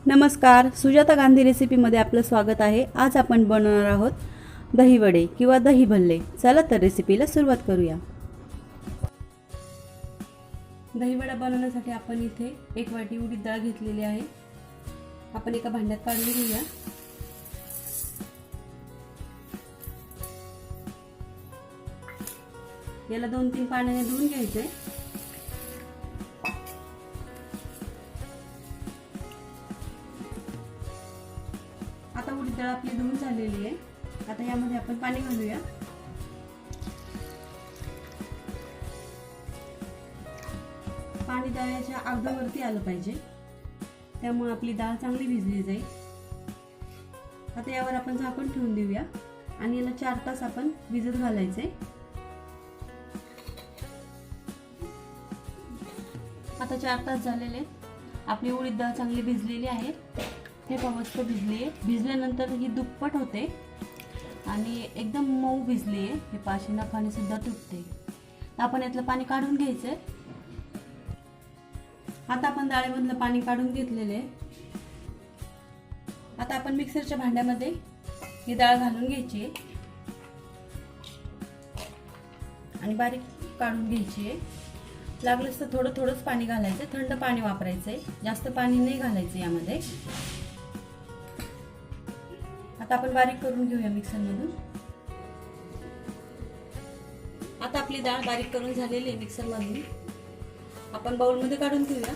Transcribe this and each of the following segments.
नमस्कार, सुजाता गांधी रेसिपीमध्ये आपलं स्वागत आहे। आज आपण बनवणार आहोत दही वडे किंवा दही भल्ले। चला तर रेसिपीला सुरुवात करूया। दही वडा बनवण्यासाठी आपण इथे 1 वाटी उडीद डाळ घेतलेली आहे। आपण एका भांड्यात काढून घेऊया। याला 2-3 पाण्याने धुवून घ्यायचे। आता उडीद डाळ आपली धुवून झालेली आहे। आता यामध्ये आपण पाणी घालूया। पाणी डाळीच्या अर्ध्यावरती आलं पाहिजे, त्यामुळे आपली डाळ चांगली भिजली जाईल। आता यावर आपण झाकण ठेवून देऊया आणि याला 4 तास आपण भिजत घालायचे। आता 4 तास झालेले, आपली उडीद डाळ चांगली भिजलेली आहे। हे मस्त भिजली आहे। भिजल्यानंतर ही दुप्पट होते आणि एकदम मऊ भिजली आहे। हे पाशी नखाने सुद्धा तुटते। आपण यातलं पाणी काढून घ्यायचं। आता आपण डाळीमधलं पाणी काढून घेतलेले आहे। आता आपण मिक्सरच्या भांड्यामध्ये ही डाळ घालून घ्यायची आहे आणि बारीक काढून घ्यायची आहे। लागलंच तर थोडं थोडंच पाणी घालायचं, थंड पाणी वापरायचं आहे, जास्त पाणी नाही घालायचं यामध्ये। आता आपण बारीक करून घेऊया मिक्सर मधून। आता आपली डाळ बारीक करून झालेली आहे मिक्सर मधून। आपण बाउल मध्ये काढून घेऊया।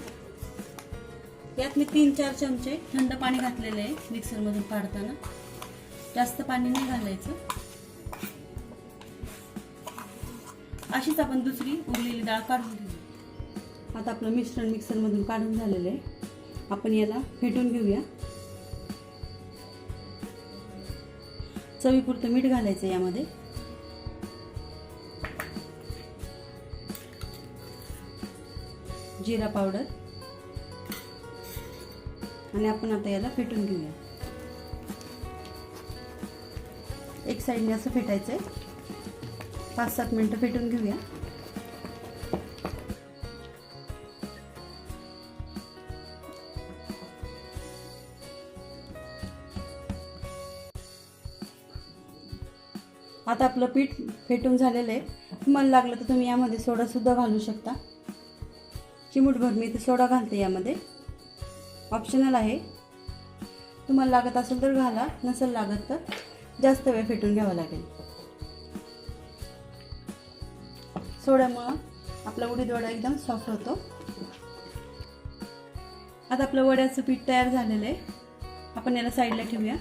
यात मी 3-4 चमचे थंड पाणी घातलेले आहे मिक्सर मधून काढताना, जास्त पाणी नाही घालायचं। अशीच आपण दुसरी उरलेली डाळ काढून घेऊया। आता आपलं मिश्रण मिक्सर मधून काढून झालेलं आहे। आपण याला फेटून घेऊया। चवीपुरतं मीठ घालायचं यामध्ये। जिरा पावडर आणि आपण आता याला फेटून घेऊया। एक साइडने असं फेटायचंय। 5-7 मिनिटं फेटून घेऊया। आता आपलं पीठ फेटून झालेलं आहे। तुम्हाला लागलं तर तुम्ही यामध्ये सोडा सुद्धा घालू शकता। चिमूटभर मी इथे सोडा घालते यामध्ये, ऑप्शनल आहे। तुम्हाला लागत असेल तर घाला, नसेल लागत तर जास्त वेळ फेटून घ्यावा लागेल। सोड्यामुळे आपला उडीद वडा एकदम सॉफ्ट होतो। आता आपलं वड्याचं पीठ तयार झालेलं आहे। आपण याला साईडला ठेवूया।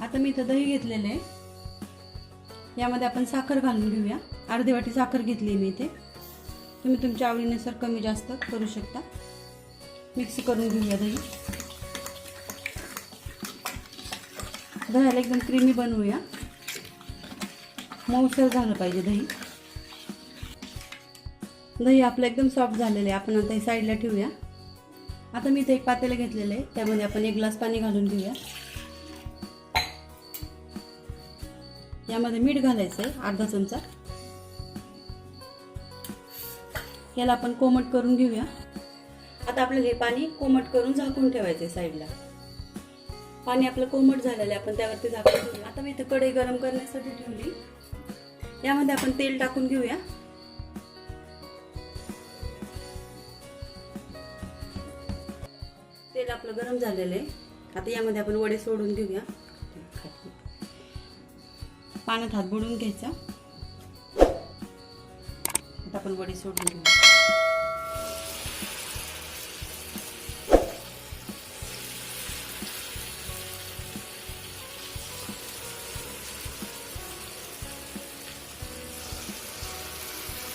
आता मी इथं दही घेतलेलं आहे। यामध्ये आपण साखर घालून घेऊया। अर्धी वाटी साखर घेतली मी इथे। तुम्ही तुमच्या आवडीनुसार कमी जास्त करू शकता। मिक्स करून घेऊया दही। दह्याला एकदम क्रीमी बनवूया, मऊसर झालं पाहिजे दही। दही आपलं एकदम सॉफ्ट झालेलं आहे। आपण आता हे साईडला ठेवूया। आता मी इथे एक पातेलं घेतलेलं आहे, त्यामध्ये आपण 1 ग्लास पाणी घालून घेऊया। यामध्ये मीठ घालायचं आहे अर्धा चमचा। याला आपण कोमट करून घेऊया। आता आपल्याला हे पाणी कोमट करून झाकून ठेवायचे साईडला। पाणी आपलं कोमट झालेलं आहे, आपण त्यावरती झाकून ठेवूया। आता मी इथे कढई गरम करण्यासाठी ठेवली। यामध्ये आपण तेल टाकून घेऊया। तेल आपलं गरम झालेलं आहे। आता यामध्ये आपण वडे सोडून घेऊया। पाण्यात हात बुडवून घ्यायचा। आता आपण वडे सोडून घेऊ।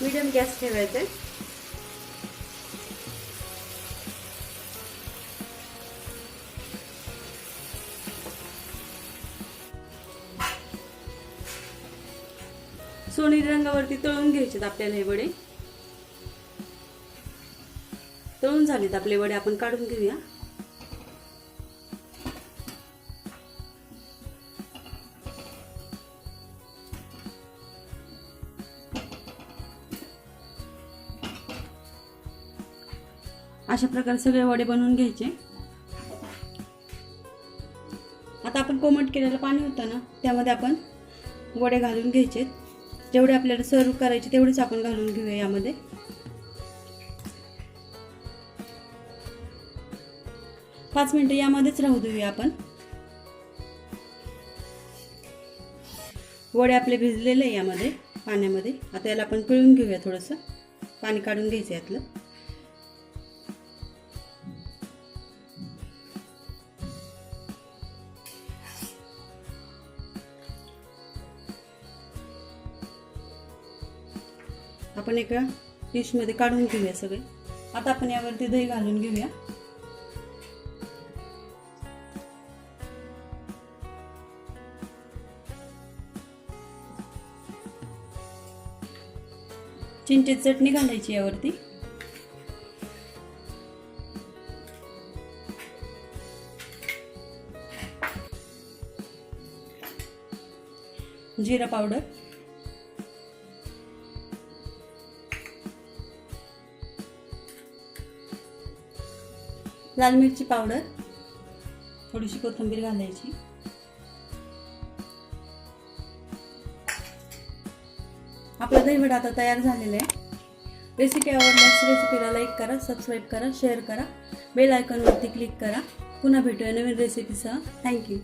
मीडियम गॅस ठेवायचा। सोनेरी रंगावरती तळून घ्यायचे आपल्याला हे वडे। तळून झालेत आपले वडे, आपण काढून घेऊया। अशा प्रकारे सगळे वडे बनवून घ्यायचे। कोमट केलेलं पाणी होतं ना त्यामध्ये आपण वडे घालून घ्यायचे. जेवढे आपल्याला सर्व करायचे तेवढेच आपण घालून घेऊया यामध्ये. पाच मिनिटं यामध्येच राहू देऊया आपण. वडे आपले भिजलेले आहे यामध्ये पाण्यामध्ये. आता याला आपण पिळून घेऊया, थोडंसं पाणी काढून घ्यायचं यातलं. आपण एका डिशमध्ये काढून घेऊया सगळे. आता आपण यावरती दही घालून घेऊया. चिंचेची चटणी घालायची यावरती. जिरा पावडर, लाल मिरची पावडर, थोडीशी कोथिंबीर घालायची. आपला दहीवडा आता तयार झालेला आहे. रेसिपी आवडल्यास रेसिपीला लाईक करा, सबस्क्राईब करा, शेअर करा, बेल आयकॉनवरती क्लिक करा. पुन्हा भेटूया नवीन रेसिपीसह. थँक्यू.